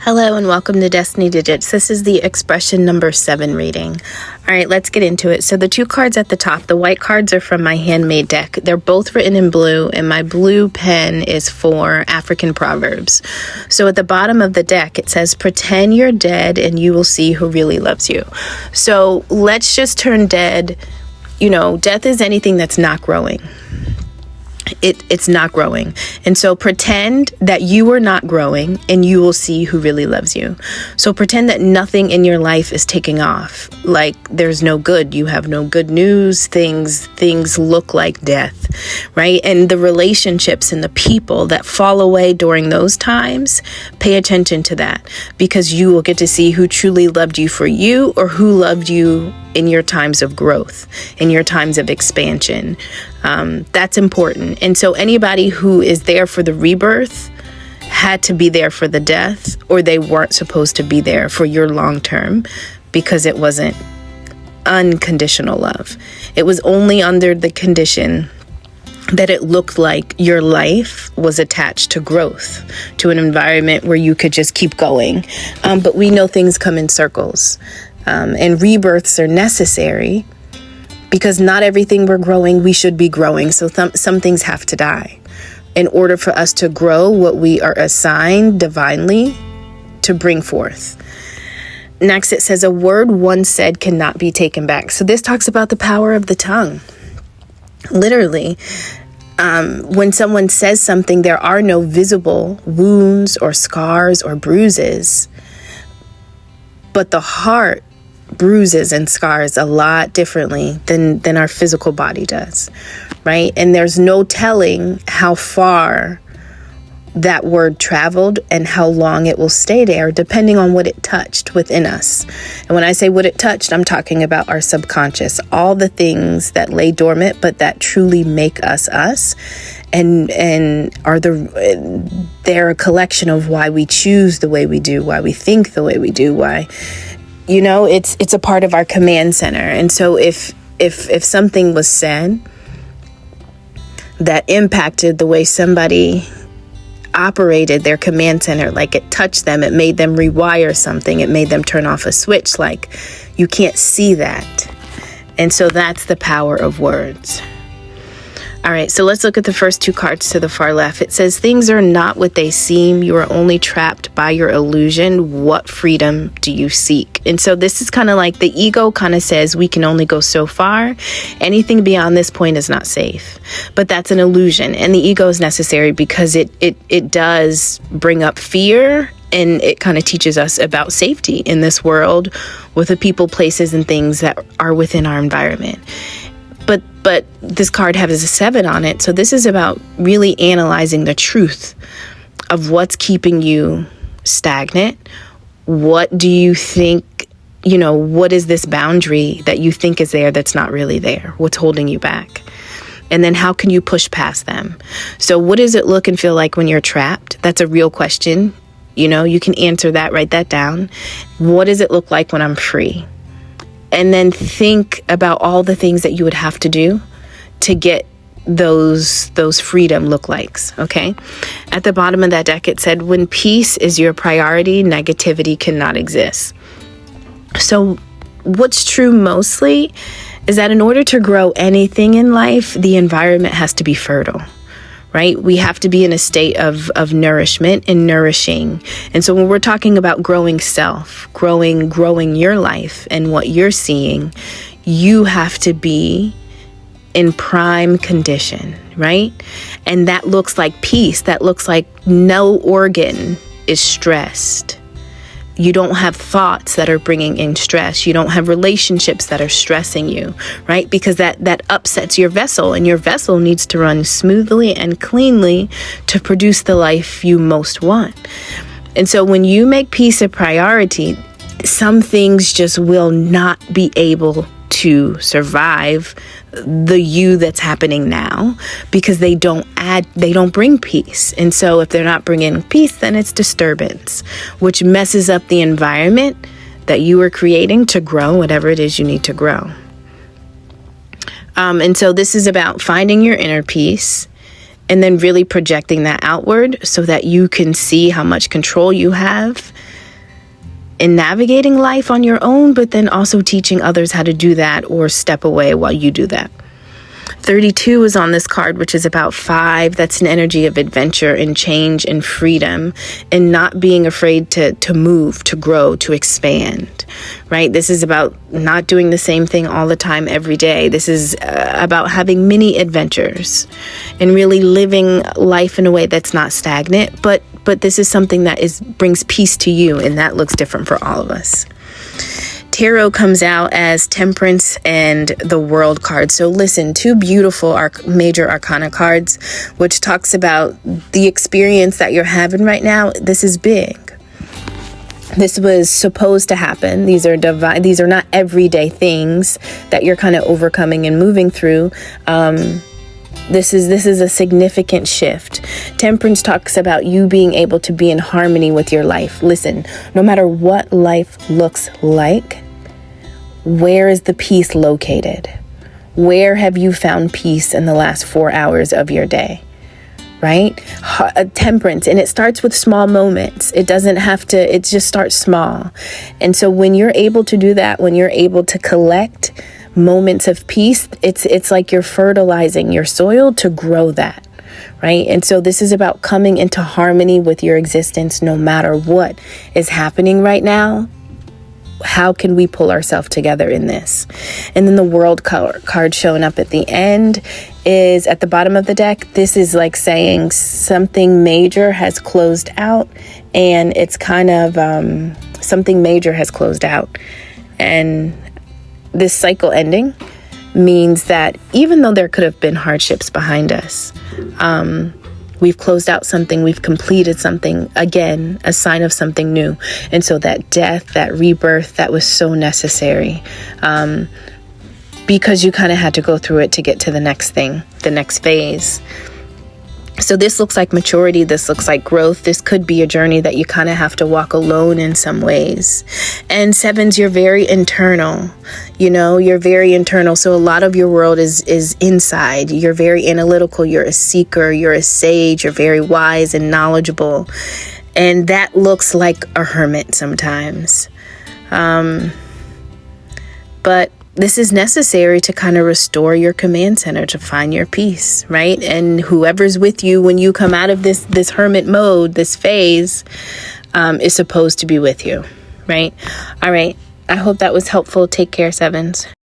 Hello and welcome to Destiny Digits. This is the expression number 7 reading. All right, let's get into it. So the two cards at the top, the white cards are from my handmade deck. They're both written in blue, and my blue pen is for African proverbs. So at the bottom of the deck, it says, pretend you're dead and you will see who really loves you. So let's just turn dead. You know, death is anything that's not growing. It's not growing. And so pretend that you are not growing and you will see who really loves you. So pretend that nothing in your life is taking off. Like there's no good. You have no good news. Things look like death, right? And the relationships and the people that fall away during those times, pay attention to that, because you will get to see who truly loved you for you or who loved you in your times of growth, in your times of expansion. That's important. And so anybody who is there for the rebirth had to be there for the death, or they weren't supposed to be there for your long term, because it wasn't unconditional love. It was only under the condition that it looked like your life was attached to growth, to an environment where you could just keep going. But we know things come in circles. And rebirths are necessary because not everything we're growing, we should be growing. So some things have to die in order for us to grow what we are assigned divinely to bring forth. Next, it says, a word once said cannot be taken back. So this talks about the power of the tongue. Literally, when someone says something, there are no visible wounds or scars or bruises, but the heart bruises and scars a lot differently than our physical body does, right? And there's no telling how far that word traveled and how long it will stay there, depending on what it touched within us. And when I say what it touched, I'm talking about our subconscious, all the things that lay dormant, but that truly make us us, and they're a collection of why we choose the way we do, why we think the way we do, why, you know, it's a part of our command center. And so if something was said that impacted the way somebody operated their command center, like it touched them, it made them rewire something, it made them turn off a switch, like you can't see that. And so that's the power of words. All right, so let's look at the first two cards to the far left. It says, things are not what they seem. You are only trapped by your illusion. What freedom do you seek? And so this is kind of like the ego kind of says we can only go so far. Anything beyond this point is not safe. But that's an illusion. And the ego is necessary because it does bring up fear, and it kind of teaches us about safety in this world with the people, places, and things that are within our environment. But this card has a 7 on it. So this is about really analyzing the truth of what's keeping you stagnant. What do you think, you know, what is this boundary that you think is there that's not really there? What's holding you back? And then how can you push past them? So what does it look and feel like when you're trapped? That's a real question. You know, you can answer that, write that down. What does it look like when I'm free? And then think about all the things that you would have to do to get those freedom look likes, okay? At the bottom of that deck, it said, when peace is your priority, negativity cannot exist. So what's true mostly is that in order to grow anything in life, the environment has to be fertile, right? We have to be in a state of nourishment and nourishing. And so when we're talking about growing self, growing your life and what you're seeing, you have to be in prime condition, right? And that looks like peace. That looks like no organ is stressed. You don't have thoughts that are bringing in stress. You don't have relationships that are stressing you, right? Because that upsets your vessel, and your vessel needs to run smoothly and cleanly to produce the life you most want. And so when you make peace a priority, some things just will not be able to survive the you that's happening now, because they don't bring peace. And so if they're not bringing peace, then it's disturbance, which messes up the environment that you are creating to grow whatever it is you need to grow. And so this is about finding your inner peace and then really projecting that outward so that you can see how much control you have in navigating life on your own, but then also teaching others how to do that or step away while you do that. 32 is on this card, which is about 5. That's an energy of adventure and change and freedom and not being afraid to move, to grow, to expand, right? This is about not doing the same thing all the time every day. This is about having mini adventures and really living life in a way that's not stagnant, but this is something that brings peace to you, and that looks different for all of us. Tarot comes out as Temperance and the World card. So listen, 2 beautiful major arcana cards, which talks about the experience that you're having right now. This is big. This was supposed to happen. These are divine. These are not everyday things that you're kind of overcoming and moving through. This is a significant shift. Temperance talks about you being able to be in harmony with your life. Listen, no matter what life looks like, where is the peace located? Where have you found peace in the last 4 hours of your day? Right? Temperance. And it starts with small moments. It doesn't have to, it just starts small. And so when you're able to do that, when you're able to collect moments of peace, it's like you're fertilizing your soil to grow that, right? And so this is about coming into harmony with your existence no matter what is happening right now. How can we pull ourselves together in this? And then the World card showing up at the end is at the bottom of the deck. This is like saying something major has closed out, and it's kind of something major has closed out. And this cycle ending means that even though there could have been hardships behind us, we've closed out something, we've completed something, again, a sign of something new. And so that death, that rebirth, that was so necessary, because you kind of had to go through it to get to the next thing, the next phase. So this looks like maturity. This looks like growth. This could be a journey that you kind of have to walk alone in some ways. And 7s, you're very internal. You're very internal. So a lot of your world is inside. You're very analytical. You're a seeker. You're a sage. You're very wise and knowledgeable. And that looks like a hermit sometimes. But this is necessary to kind of restore your command center, to find your peace, right? And whoever's with you when you come out of this hermit mode, this phase, is supposed to be with you, right? All right. I hope that was helpful. Take care, 7s.